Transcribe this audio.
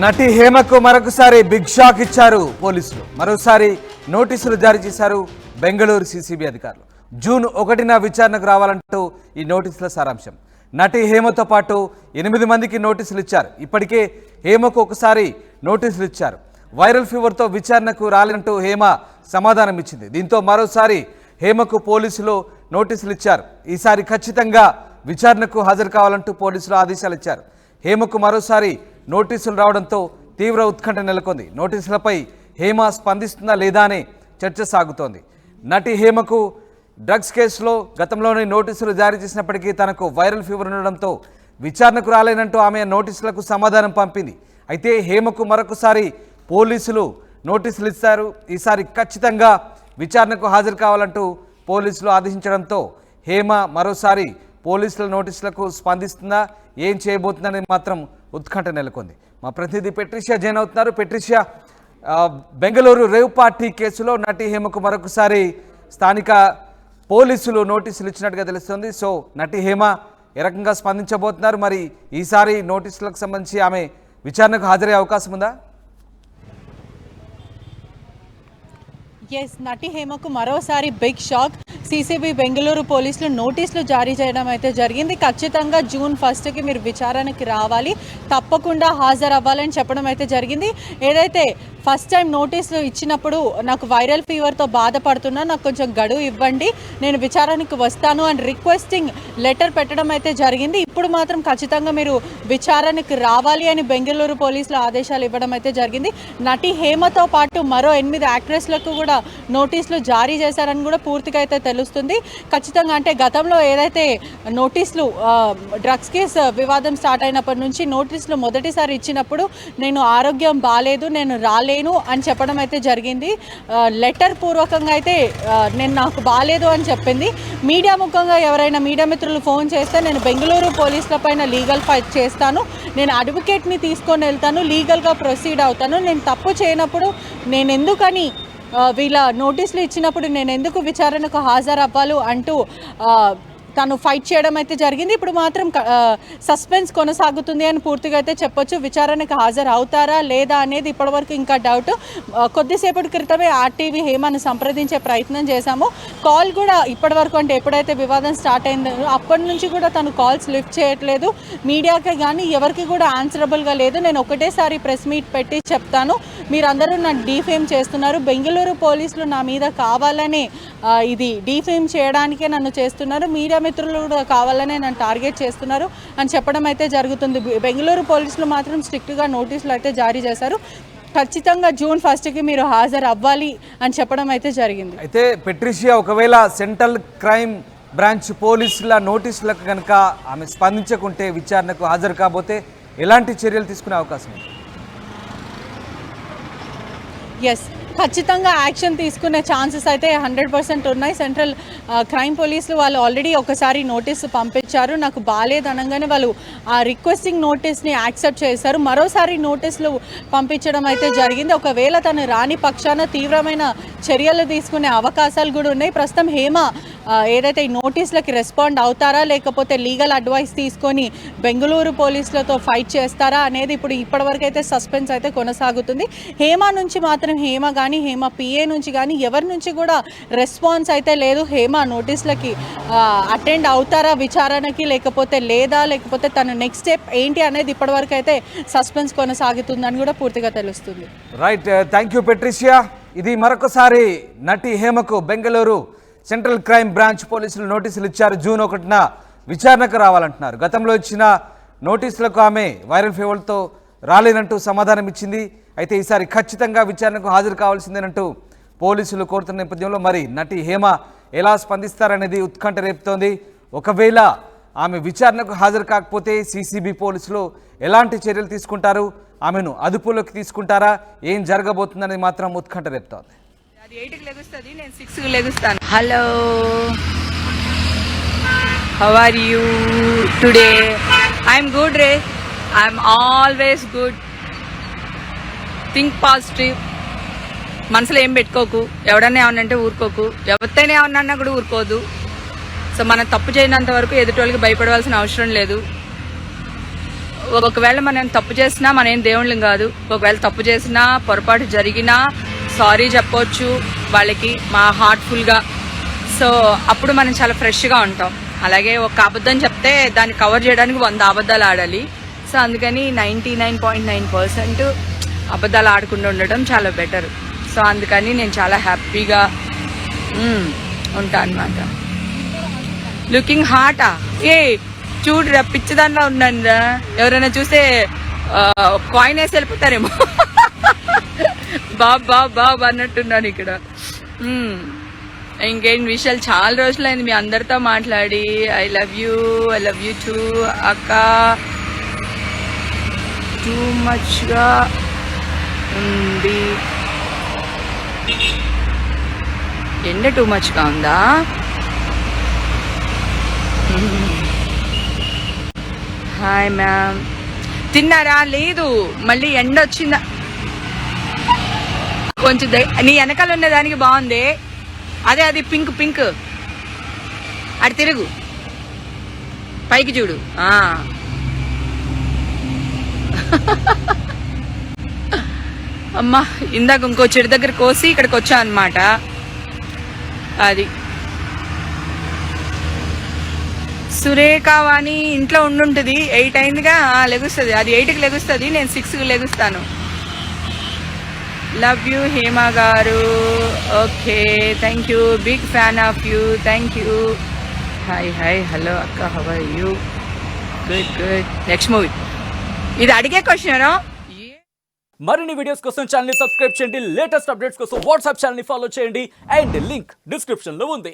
నటి హేమకు మరొకసారి big shock ఇచ్చారు పోలీసులు. మరోసారి నోటీసులు జారీ చేశారు బెంగళూరు సిసిబి అధికారులు. జూన్ 1న విచారణకు రావాలంటూ ఈ నోటీసుల సారాంశం. నటి హేమతో పాటు 8 మందికి నోటీసులు ఇచ్చారు. ఇప్పటికే హేమకు ఒకసారి నోటీసులు ఇచ్చారు. వైరల్ ఫీవర్తో విచారణకు రాలంటూ హేమ సమాధానం ఇచ్చింది. దీంతో మరోసారి హేమకు పోలీసులు నోటీసులు ఇచ్చారు. ఈసారి ఖచ్చితంగా విచారణకు హాజరు కావాలంటూ పోలీసులు ఆదేశాలు ఇచ్చారు. హేమకు మరోసారి నోటీసులు రావడంతో తీవ్ర ఉత్కంఠ నెలకొంది. నోటీసులపై హేమ స్పందిస్తుందా లేదా అనే చర్చ సాగుతోంది. నటి హేమకు డ్రగ్స్ కేసులో గతంలోనే నోటీసులు జారీ చేసినప్పటికీ తనకు వైరల్ ఫీవర్ ఉండడంతో విచారణకు రాలేనంటూ ఆమె నోటీసులకు సమాధానం పంపింది. అయితే హేమకు మరొకసారి పోలీసులు నోటీసులు ఇస్తారు. ఈసారి ఖచ్చితంగా విచారణకు హాజరు కావాలంటూ పోలీసులు ఆదేశించడంతో హేమ మరోసారి పోలీసుల నోటీసులకు స్పందిస్తుందా, ఏం చేయబోతుందని మాత్రం ఉత్కంఠ నెలకొంది. మా ప్రతినిధి పెట్రిషియా జైన్ అవుతున్నారు. పెట్రిషియా, బెంగళూరు రేవ్ పార్టీ కేసులో నటి హేమకు మరొకసారి స్థానిక పోలీసులు నోటీసులు ఇచ్చినట్టుగా తెలుస్తుంది. సో నటి హేమ ఏ రకంగా స్పందించబోతున్నారు? మరి ఈసారి నోటీసులకు సంబంధించి ఆమె విచారణకు హాజరయ్యే అవకాశం ఉందా? ఎస్, నటి హేమకు మరోసారి బిగ్ షాక్. సిసిబి బెంగళూరు పోలీసులు నోటీసులు జారీ చేయడం అయితే జరిగింది. ఖచ్చితంగా జూన్ 1కి మీరు విచారణకి రావాలి, తప్పకుండా హాజరవ్వాలని చెప్పడం అయితే జరిగింది. ఏదైతే ఫస్ట్ టైం నోటీసులు ఇచ్చినప్పుడు నాకు వైరల్ ఫీవర్తో బాధపడుతున్నా, నాకు కొంచెం గడువు ఇవ్వండి, నేను విచారణకు వస్తాను అని రిక్వెస్టింగ్ లెటర్ పెట్టడం అయితే జరిగింది. ఇప్పుడు మాత్రం ఖచ్చితంగా మీరు విచారణకు రావాలి అని బెంగళూరు పోలీసులు ఆదేశాలు ఇవ్వడం అయితే జరిగింది. నటి హేమతో పాటు మరో 8 యాక్ట్రెస్లకు కూడా నోటీసులు జారీ చేశారని కూడా పూర్తిగా అయితే తెలుస్తుంది. ఖచ్చితంగా అంటే గతంలో ఏదైతే నోటీసులు డ్రగ్స్ కేసు వివాదం స్టార్ట్ అయినప్పటి నుంచి నోటీసులు మొదటిసారి ఇచ్చినప్పుడు నేను ఆరోగ్యం బాగాలేదు, నేను రాలేను అని చెప్పడం అయితే జరిగింది. లెటర్ పూర్వకంగా అయితే నేను నాకు బాగాలేదు అని చెప్పింది. మీడియా ముఖంగా ఎవరైనా మీడియా మిత్రులు ఫోన్ చేస్తే నేను బెంగళూరు పోలీసుల పైన లీగల్ ఫైట్ చేస్తాను, నేను అడ్వకేట్ని తీసుకొని వెళ్తాను, లీగల్గా ప్రొసీడ్ అవుతాను, నేను తప్పు చేయనప్పుడు నేను ఎందుకని వీళ్ళ నోటీసులు ఇచ్చినప్పుడు నేను ఎందుకు విచారణకు హాజరవ్వాలి అంటూ తను ఫైట్ చేయడం అయితే జరిగింది. ఇప్పుడు మాత్రం సస్పెన్స్ కొనసాగుతుంది అని పూర్తిగా అయితే చెప్పొచ్చు. విచారణకు హాజరు అవుతారా లేదా అనేది ఇప్పటివరకు ఇంకా డౌట్. కొద్దిసేపటి క్రితమే ఆర్టీవీ హేమను సంప్రదించే ప్రయత్నం చేశాము. కాల్ కూడా ఇప్పటివరకు అంటే ఎప్పుడైతే వివాదం స్టార్ట్ అయిందో అప్పటి నుంచి కూడా తను కాల్స్ లిఫ్ట్ చేయట్లేదు. మీడియాకి కానీ ఎవరికి కూడా ఆన్సరబుల్గా లేదు. నేను ఒకటేసారి ప్రెస్ మీట్ పెట్టి చెప్తాను, మీరందరూ నన్ను డీఫేమ్ చేస్తున్నారు, బెంగళూరు పోలీసులు నా మీద కావాలని ఇది డీఫేమ్ చేయడానికే నన్ను చేస్తున్నారు, మీడియా మిత్రులు కూడా కావాలనే నన్ను టార్గెట్ చేస్తున్నారు అని చెప్పడం అయితే జరుగుతుంది. బెంగళూరు పోలీసులు మాత్రం స్ట్రిక్ట్గా నోటీసులు అయితే జారీ చేశారు. ఖచ్చితంగా జూన్ 1కి మీరు హాజరు అవ్వాలి అని చెప్పడం అయితే జరిగింది. అయితే పెట్రిషియా, ఒకవేళ సెంట్రల్ క్రైమ్ బ్రాంచ్ పోలీసుల నోటీసులకు కనుక ఆమె స్పందించకుంటే, విచారణకు హాజరు కాబోతే ఎలాంటి చర్యలు తీసుకునే అవకాశం ఉంది? ఎస్, ఖచ్చితంగా యాక్షన్ తీసుకునే ఛాన్సెస్ అయితే 100% ఉన్నాయి. సెంట్రల్ క్రైమ్ పోలీసులు వాళ్ళు ఆల్రెడీ ఒకసారి నోటీసు పంపించారు. నాకు బాగాలేదు అనగానే వాళ్ళు ఆ రిక్వెస్టింగ్ నోటీస్ని యాక్సెప్ట్ చేశారు. మరోసారి నోటీసులు పంపించడం అయితే జరిగింది. ఒకవేళ తను రాని పక్షాన తీవ్రమైన చర్యలు తీసుకునే అవకాశాలు కూడా ఉన్నాయి. ప్రస్తుతం హేమ ఏదైతే ఈ నోటీసులకి రెస్పాండ్ అవుతారా లేకపోతే లీగల్ అడ్వైస్ తీసుకొని బెంగళూరు పోలీసులతో ఫైట్ చేస్తారా అనేది ఇప్పటివరకు అయితే సస్పెన్స్ అయితే కొనసాగుతుంది. హేమ నుంచి మాత్రం హేమ కానీ హేమ పిఏ నుంచి కానీ ఎవరి నుంచి కూడా రెస్పాన్స్ అయితే లేదు. హేమ నోటీసులకి అటెండ్ అవుతారా విచారణకి లేకపోతే లేదా, లేకపోతే తన నెక్స్ట్ స్టెప్ ఏంటి అనేది ఇప్పటివరకు అయితే సస్పెన్స్ కొనసాగుతుందని కూడా పూర్తిగా తెలుస్తుంది. Right, thank you Patricia. ఇది మరొకసారి నటి హేమకు బెంగళూరు సెంట్రల్ క్రైమ్ బ్రాంచ్ పోలీసులు నోటీసులు ఇచ్చారు. జూన్ 1న విచారణకు రావాలంటున్నారు. గతంలో ఇచ్చిన నోటీసులకు ఆమె వైరల్ ఫీవర్తో రాలేనంటూ సమాధానం ఇచ్చింది. అయితే ఈసారి ఖచ్చితంగా విచారణకు హాజరు కావాల్సిందేనంటూ పోలీసులు కోరుతున్న నేపథ్యంలో మరి నటి హేమ ఎలా స్పందిస్తారనేది ఉత్కంఠ రేపుతోంది. ఒకవేళ ఆమె విచారణకు హాజరు కాకపోతే సిసిబి పోలీసులు ఎలాంటి చర్యలు తీసుకుంటారు, ఆమెను అదుపులోకి తీసుకుంటారా, ఏం జరగబోతుందనేది మాత్రం ఉత్కంఠ రేపుతోంది. 8కి లెగుస్తుంది, నేను 6కి లెగుస్తాను. Hello, how are you today? I'm good రే, I'm always good. Think positive, మనసులో ఏం పెట్టుకోకు, ఎవడన్నా ఏమన్నంటే ఊరుకోకు, ఎవరితోనే ఏమన్నా కూడా ఊరుకోదు. సో మనం తప్పు చేయనంత వరకు ఎదుటి వాళ్ళకి భయపడవలసిన అవసరం లేదు. ఒకవేళ మనం తప్పు చేసినా మనం ఏం దేవుళ్ళం కాదు. ఒకవేళ తప్పు చేసినా పొరపాటు జరిగినా సారీ చెప్పొచ్చు వాళ్ళకి మా హార్ట్ఫుల్గా. సో అప్పుడు మనం చాలా ఫ్రెష్గా ఉంటాం. అలాగే ఒక అబద్ధం చెప్తే దాన్ని కవర్ చేయడానికి 100 అబద్ధాలు ఆడాలి. సో అందుకని 99.9% అబద్ధాలు ఆడకుండా ఉండటం చాలా బెటర్. సో అందుకని నేను చాలా హ్యాపీగా ఉంటా అనమాట. లుకింగ్ హాటా చూడురా, పిచ్చి దాంట్లో ఉన్నాను రా. ఎవరైనా చూస్తే కాయిన్ వేసి వెళ్ళిపోతారేమో. బాబు అన్నట్టున్నాను ఇక్కడ. ఇంకేం విషయాలు, చాలా రోజులైంది మీ అందరితో మాట్లాడి. ఐ లవ్ యూ టూ అక్క. టూ మచ్గా ఉంది ఎండ, టూ మచ్గా ఉందా? హాయ్ మ్యామ్, తిన్నారా? లేదు, మళ్ళీ ఎండ వచ్చిందా? కొంచెం నీ వెనకాల ఉన్న దానికి బాగుంది. అది పింక్ అటు తిరుగు, పైకి చూడు. అమ్మా, ఇందాక ఇంకో చెడు దగ్గర కోసి ఇక్కడికి వచ్చా అనమాట. అది సురేఖ వాణి ఇంట్లో ఉండుంటుంది. 8 అయిందిగా, లెగుస్తుంది. అది 8కి లెగుస్తుంది, నేను 6కి లెగుస్తాను. లవ్ యూ హేమ గారు. Okay, thank you, big fan of you, thank you. Hi hello అక్క, how are you? Good. Next movie. ఇది అడిగే క్వశ్చన్. మరిన్ని వీడియోస్ కోసం ఛానల్ ని సబ్స్క్రైబ్ చేయండి. లేటెస్ట్ అప్డేట్స్ కోసం వాట్సాప్ ఛానల్ ని ఫాలో చేయండి. అండ్ లింక్ డిస్క్రిప్షన్ లో ఉంది.